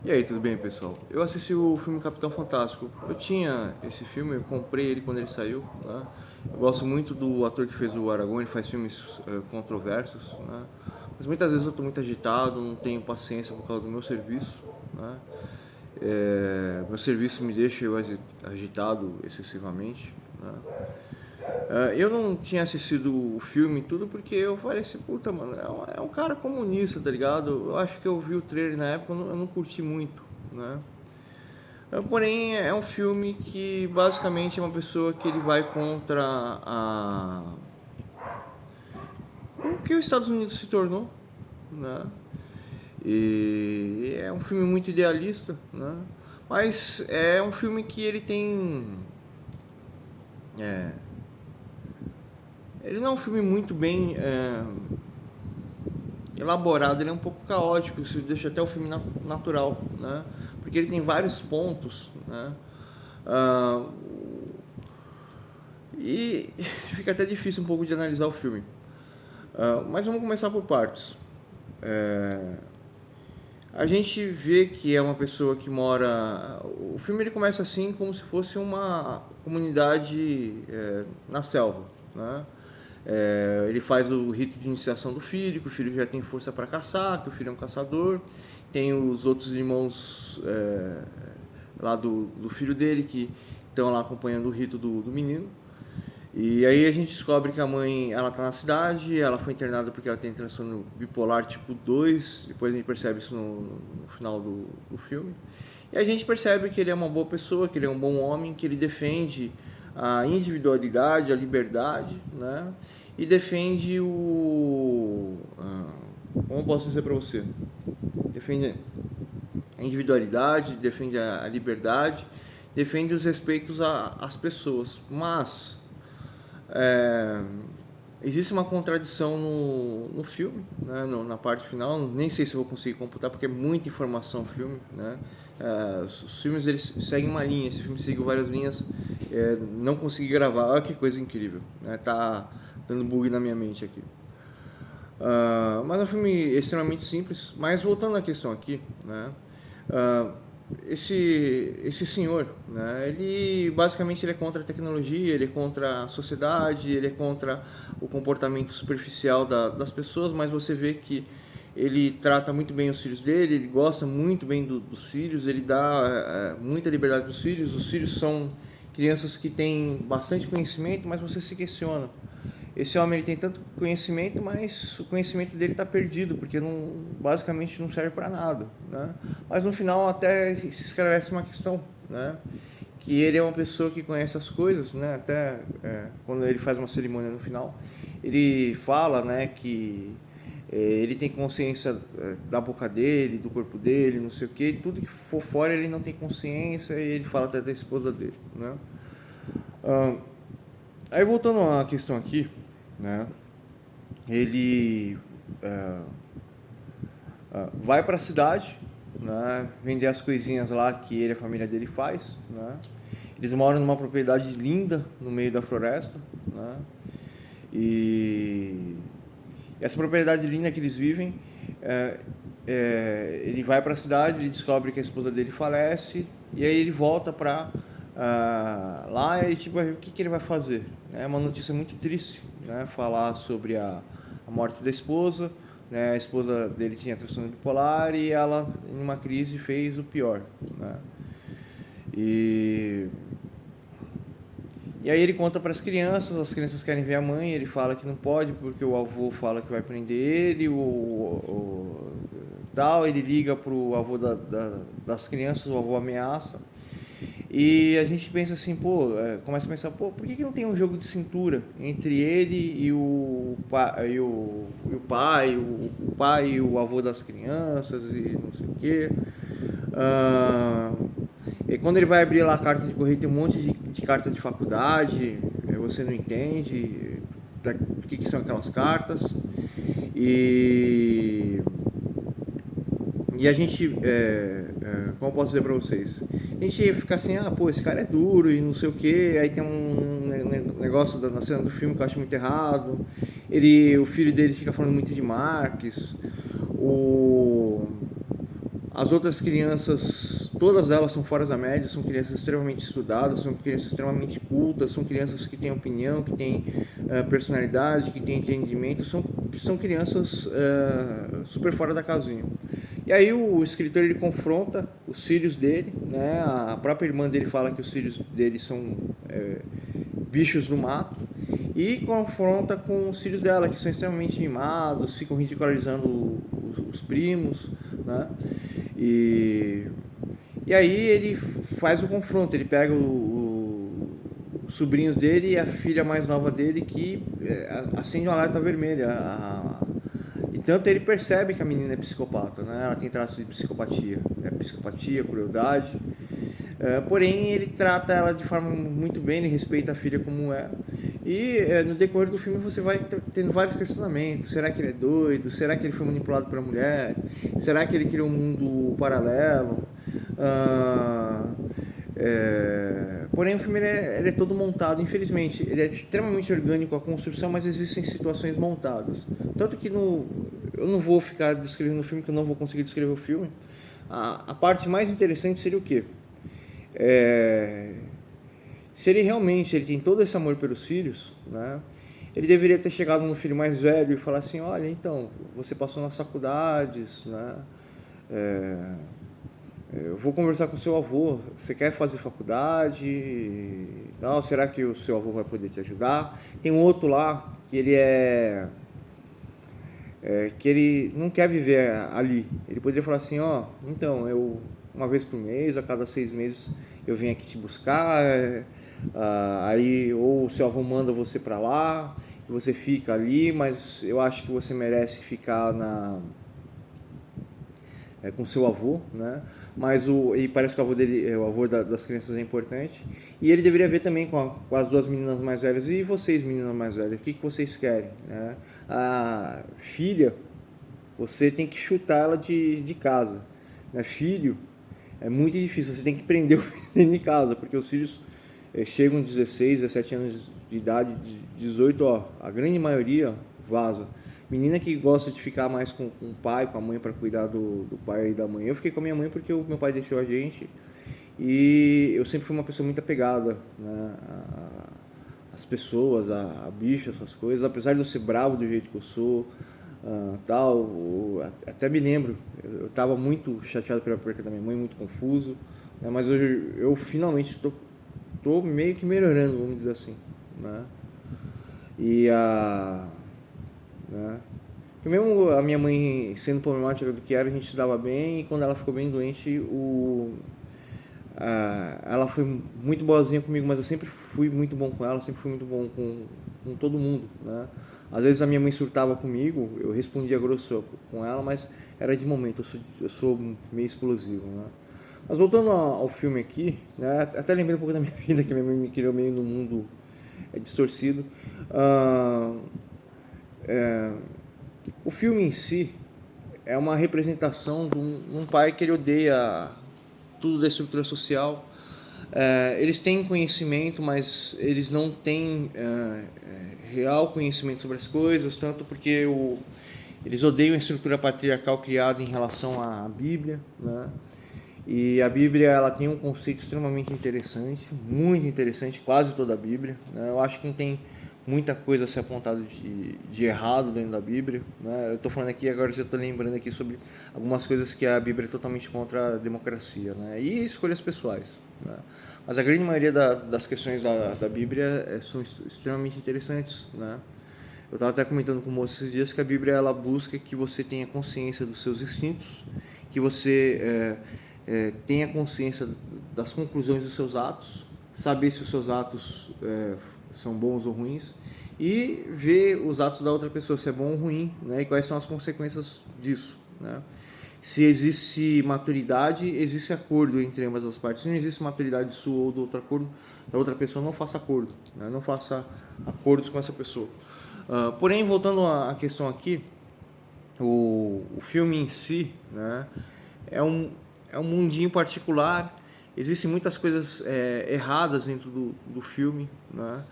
E aí, tudo bem, pessoal? Eu assisti o filme Capitão Fantástico. Eu tinha esse filme, eu comprei ele quando ele saiu, né? Eu gosto muito do ator que fez o Aragorn, ele faz filmes controversos, né? Mas muitas vezes eu estou muito agitado, não tenho paciência por causa do meu serviço, né? Meu serviço me deixa eu agitado excessivamente, né? Eu não tinha assistido o filme e tudo porque eu falei assim, puta, mano, é um cara comunista, tá ligado? Eu acho que eu vi o trailer na época, eu não curti muito, né? Porém, é um filme que basicamente é uma pessoa que ele vai contra o que os Estados Unidos se tornou, né? E é um filme muito idealista, né? Mas é um filme que ele tem. Ele não é um filme muito bem elaborado, ele é um pouco caótico, isso deixa até o filme natural, né? Porque ele tem vários pontos, né? Ah, e fica até difícil um pouco de analisar o filme. Mas vamos começar por partes. A gente vê que é uma pessoa que mora. O filme ele começa assim como se fosse uma comunidade na selva, né? Ele faz o rito de iniciação do filho, que o filho já tem força para caçar, que o filho é um caçador. Tem os outros irmãos lá do filho dele que estão lá acompanhando o rito do menino. E aí a gente descobre que a mãe, ela tá na cidade, ela foi internada porque ela tem transtorno bipolar tipo 2, depois a gente percebe isso no final do filme. E a gente percebe que ele é uma boa pessoa, que ele é um bom homem, que ele defende a individualidade, a liberdade, né? E defende como posso dizer para você? Defende a individualidade, defende a liberdade, defende os respeitos às pessoas, mas é, existe uma contradição no filme, né, na parte final. Nem sei se eu vou conseguir computar porque é muita informação o filme, né? Os filmes eles seguem uma linha, esse filme seguiu várias linhas. Não consegui gravar, olha que coisa incrível, né? Tá dando bug na minha mente aqui. Mas é um filme extremamente simples. Mas voltando à questão aqui, né? Uh, esse senhor, né, ele basicamente ele é contra a tecnologia, ele é contra a sociedade, ele é contra o comportamento superficial das pessoas, mas você vê que ele trata muito bem os filhos dele, ele gosta muito bem dos filhos, ele dá muita liberdade para os filhos. Os filhos são crianças que têm bastante conhecimento, mas você se questiona. Esse homem ele tem tanto conhecimento, mas o conhecimento dele está perdido, porque basicamente não serve para nada, né? Mas no final até se esclarece uma questão, né? Que ele é uma pessoa que conhece as coisas, né? Até quando ele faz uma cerimônia no final, ele fala, né, que ele tem consciência da boca dele, do corpo dele, não sei o que, tudo que for fora ele não tem consciência, e ele fala até da esposa dele, né? Aí voltando à questão aqui, né? Ele vai para a cidade, né? Vender as coisinhas lá que ele e a família dele faz, né? Eles moram numa propriedade linda no meio da floresta, né? E essa propriedade linda que eles vivem, ele vai para a cidade, ele descobre que a esposa dele falece e aí ele volta para lá e tipo, o que ele vai fazer? É uma notícia muito triste, né? Falar sobre a morte da esposa, né? A esposa dele tinha transtorno bipolar e ela, em uma crise, fez o pior, né? E e aí ele conta para as crianças querem ver a mãe, ele fala que não pode porque o avô fala que vai prender ele, tal, ele liga pro avô das crianças, o avô ameaça. E a gente pensa assim, começa a pensar, por que não tem um jogo de cintura entre ele e o pai e o avô das crianças e não sei o quê. E quando ele vai abrir lá a carta de correio, tem um monte de cartas de faculdade, você não entende o que são aquelas cartas. E e a gente, como eu posso dizer pra vocês? A gente fica assim, esse cara é duro e não sei o que. Aí tem um negócio na cena do filme que eu acho muito errado. O filho dele fica falando muito de Marx. O, As outras crianças, todas elas são fora da média, são crianças extremamente estudadas, são crianças extremamente cultas, são crianças que têm opinião, que têm personalidade, que têm entendimento, são crianças super fora da casinha. E aí o escritor ele confronta os filhos dele, né? A própria irmã dele fala que os filhos dele são bichos do mato, e confronta com os filhos dela, que são extremamente mimados, ficam ridicularizando os primos, né? E aí ele faz o confronto, ele pega os sobrinhos dele e a filha mais nova dele que acende um alerta vermelho. E tanto ele percebe que a menina é psicopata, né? Ela tem traços de psicopatia, psicopatia, crueldade. Porém, ele trata ela de forma muito bem, ele respeita a filha como é. E no decorrer do filme você vai tendo vários questionamentos. Será que ele é doido? Será que ele foi manipulado pela mulher? Será que ele criou um mundo paralelo? Porém o filme ele é todo montado, infelizmente. Ele é extremamente orgânico a construção, mas existem situações montadas. Tanto que eu não vou ficar descrevendo o filme, que eu não vou conseguir descrever o filme. A parte mais interessante seria o quê? Se ele realmente tem todo esse amor pelos filhos, né, ele deveria ter chegado no filho mais velho e falar assim: olha, então, você passou nas faculdades, né, eu vou conversar com seu avô, você quer fazer faculdade? Não, será que o seu avô vai poder te ajudar? Tem um outro lá que ele que ele não quer viver ali. Ele poderia falar assim: ó, então, eu uma vez por mês, a cada 6 meses eu venho aqui te buscar, aí ou o seu avô manda você para lá e você fica ali, mas eu acho que você merece ficar com seu avô, né? Mas e parece que o avô dele, o avô das crianças é importante. E ele deveria ver também com as duas meninas mais velhas. E vocês, meninas mais velhas, o que vocês querem, né? A filha, você tem que chutar ela de casa, né? Filho, é muito difícil, você tem que prender o filho dentro de casa, porque os filhos chegam 16, 17 anos de idade, 18, ó, a grande maioria vaza. Menina que gosta de ficar mais com o pai, com a mãe, para cuidar do pai e da mãe. Eu fiquei com a minha mãe porque o meu pai deixou a gente, e eu sempre fui uma pessoa muito apegada, né, às pessoas, a bicho, essas coisas. Apesar de eu ser bravo do jeito que eu sou, até me lembro, eu estava muito chateado pela perda da minha mãe, muito confuso, né, mas hoje eu finalmente tô meio que melhorando, vamos dizer assim, né? Né? Porque mesmo a minha mãe sendo problemática do que era, a gente se dava bem, e quando ela ficou bem doente, ela foi muito boazinha comigo, mas eu sempre fui muito bom com ela, sempre fui muito bom com todo mundo, né? Às vezes a minha mãe surtava comigo, eu respondia grosso com ela, mas era de momento, eu sou meio explosivo, né? Mas voltando ao filme aqui, né, até lembrei um pouco da minha vida, que minha mãe me criou meio no mundo distorcido. O filme em si é uma representação de um pai que ele odeia tudo da estrutura social. Eles têm conhecimento, mas eles não têm real conhecimento sobre as coisas, tanto porque eles odeiam a estrutura patriarcal criada em relação à Bíblia, né? E a Bíblia, ela tem um conceito extremamente interessante, muito interessante, quase toda a Bíblia, né? Eu acho que não tem muita coisa a ser apontada de errado dentro da Bíblia, né? Eu estou falando aqui, agora já estou lembrando aqui sobre algumas coisas que a Bíblia é totalmente contra a democracia, né? E escolhas pessoais, né? Mas a grande maioria das questões da Bíblia são extremamente interessantes, né? Eu estava até comentando com o moço esses dias que a Bíblia, ela busca que você tenha consciência dos seus instintos, que você tenha consciência das conclusões dos seus atos, saber se os seus atos são bons ou ruins, e ver os atos da outra pessoa, se é bom ou ruim, né, e quais são as consequências disso, né? Se existe maturidade, existe acordo entre ambas as partes. Se não existe maturidade sua ou do outro acordo, da outra pessoa, não faça acordo, né? Não faça acordos com essa pessoa. Porém, voltando à questão aqui, o filme em si, né, é um mundinho particular. Existem muitas coisas erradas dentro do filme, né?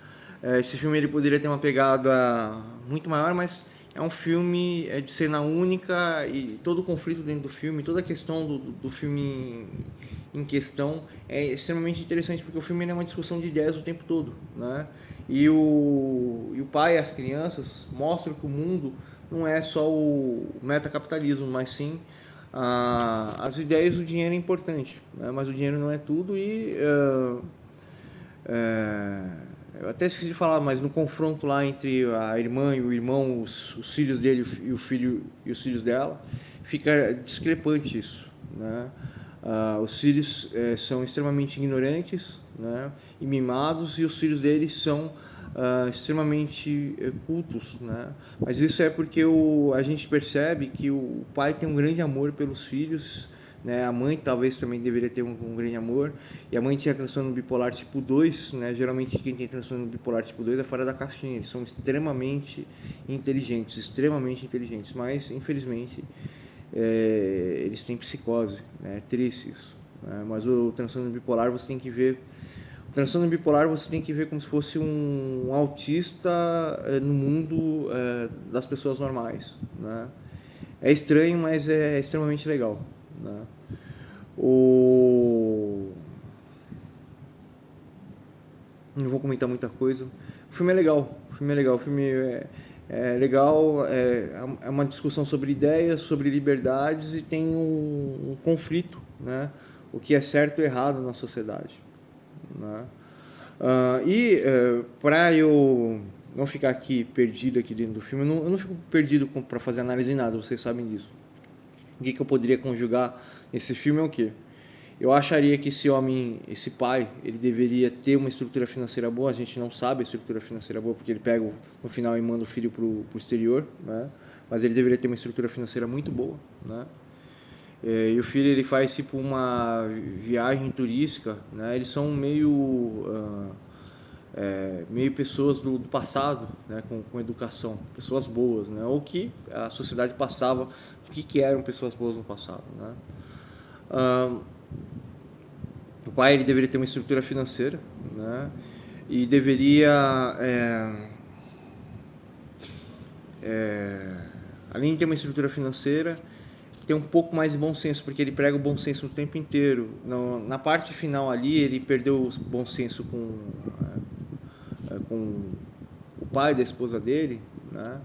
Esse filme ele poderia ter uma pegada muito maior, mas é um filme de cena única e todo o conflito dentro do filme, toda a questão do filme em questão é extremamente interessante, porque o filme é uma discussão de ideias o tempo todo, né? E o pai e as crianças mostram que o mundo não é só o metacapitalismo, mas sim as ideias do dinheiro é importante, né? Mas o dinheiro não é tudo eu até esqueci de falar, mas no confronto lá entre a irmã e o irmão, os filhos dele e o filho e os filhos dela, fica discrepante isso, né? Os filhos são extremamente ignorantes, né, e mimados, e os filhos deles são extremamente cultos, né? Mas isso é porque a gente percebe que o pai tem um grande amor pelos filhos, né? A mãe talvez também deveria ter um grande amor, e a mãe tinha transtorno bipolar tipo 2, né? Geralmente quem tem transtorno bipolar tipo 2 é fora da caixinha, eles são extremamente inteligentes, mas infelizmente eles têm psicose, né? É triste isso, né? Mas o transtorno bipolar você tem que ver como se fosse um autista no mundo das pessoas normais, né? É estranho, mas é extremamente legal, né? O... Não vou comentar muita coisa. O filme é legal, o filme é legal, é uma discussão sobre ideias, sobre liberdades, e tem um conflito, né? O que é certo e errado na sociedade, né? Para eu não ficar aqui perdido aqui dentro do filme, eu não fico perdido para fazer análise em nada, vocês sabem disso. O que eu poderia conjugar nesse filme é o quê? Eu acharia que esse pai, ele deveria ter uma estrutura financeira boa. A gente não sabe a estrutura financeira boa, porque ele pega no final e manda o filho pro exterior, né? Mas ele deveria ter uma estrutura financeira muito boa, né? E o filho, ele faz tipo uma viagem turística, né? Eles são meio pessoas do passado, né? Com educação, pessoas boas, né? Ou que a sociedade passava, o que eram pessoas boas no passado, né? O pai, ele deveria ter uma estrutura financeira, né? E deveria além de ter uma estrutura financeira, ter um pouco mais de bom senso, porque ele prega o bom senso o tempo inteiro. Na parte final ali, ele perdeu o bom senso com o pai da esposa dele, né?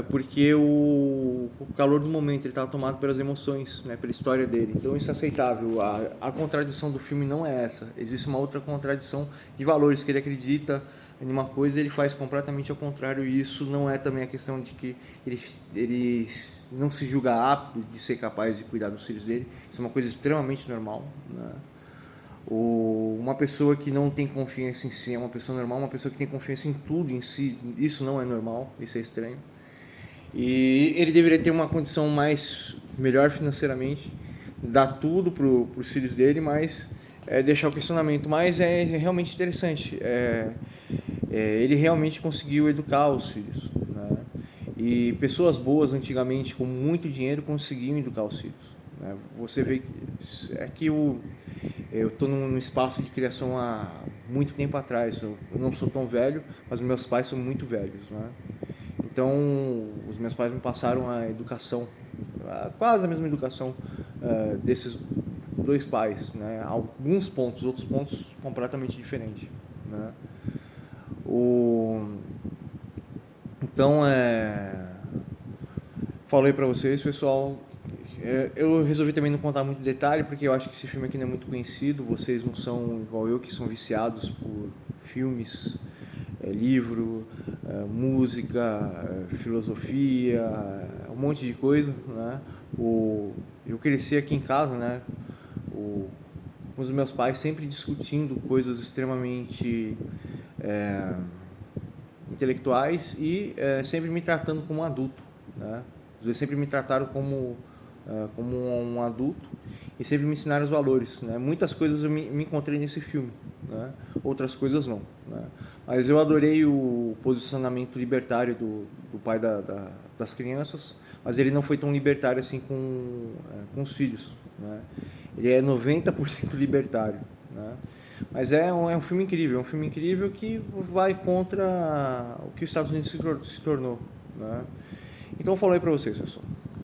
Porque o calor do momento, ele estava tomado pelas emoções, né? Pela história dele. Então isso é aceitável. A contradição do filme não é essa. Existe uma outra contradição de valores, que ele acredita em uma coisa e ele faz completamente ao contrário. E isso não é também a questão de que ele não se julga apto de ser capaz de cuidar dos filhos dele. Isso é uma coisa extremamente normal, né? Uma pessoa que não tem confiança em si é uma pessoa normal. Uma pessoa que tem confiança em tudo em si, isso não é normal, isso é estranho. E ele deveria ter uma condição melhor financeiramente, dar tudo para os filhos dele, mas deixar o questionamento. Mas é realmente interessante. Ele realmente conseguiu educar os filhos, né? E pessoas boas antigamente, com muito dinheiro, conseguiam educar os filhos, né? Você vê que eu estou num espaço de criação há muito tempo atrás. Eu não sou tão velho, mas meus pais são muito velhos, né? Então, os meus pais me passaram a educação, quase a mesma educação desses dois pais, né? Alguns pontos, outros pontos completamente diferentes, né? Então, falei pra vocês, pessoal. Eu resolvi também não contar muito detalhe, porque eu acho que esse filme aqui não é muito conhecido. Vocês não são igual eu, que são viciados por filmes, livro, música, filosofia, um monte de coisa, né? Eu cresci aqui em casa, né? Com os meus pais sempre discutindo coisas extremamente intelectuais e sempre me tratando como um adulto, né? Eles sempre me trataram como um adulto e sempre me ensinaram os valores, né? Muitas coisas eu me encontrei nesse filme, né? Outras coisas não, né? Mas eu adorei o posicionamento libertário do pai das crianças, mas ele não foi tão libertário assim com os filhos, né? Ele é 90% libertário, né? Mas é um filme incrível, que vai contra o que os Estados Unidos se tornou, né? Então eu falei para vocês, pessoal.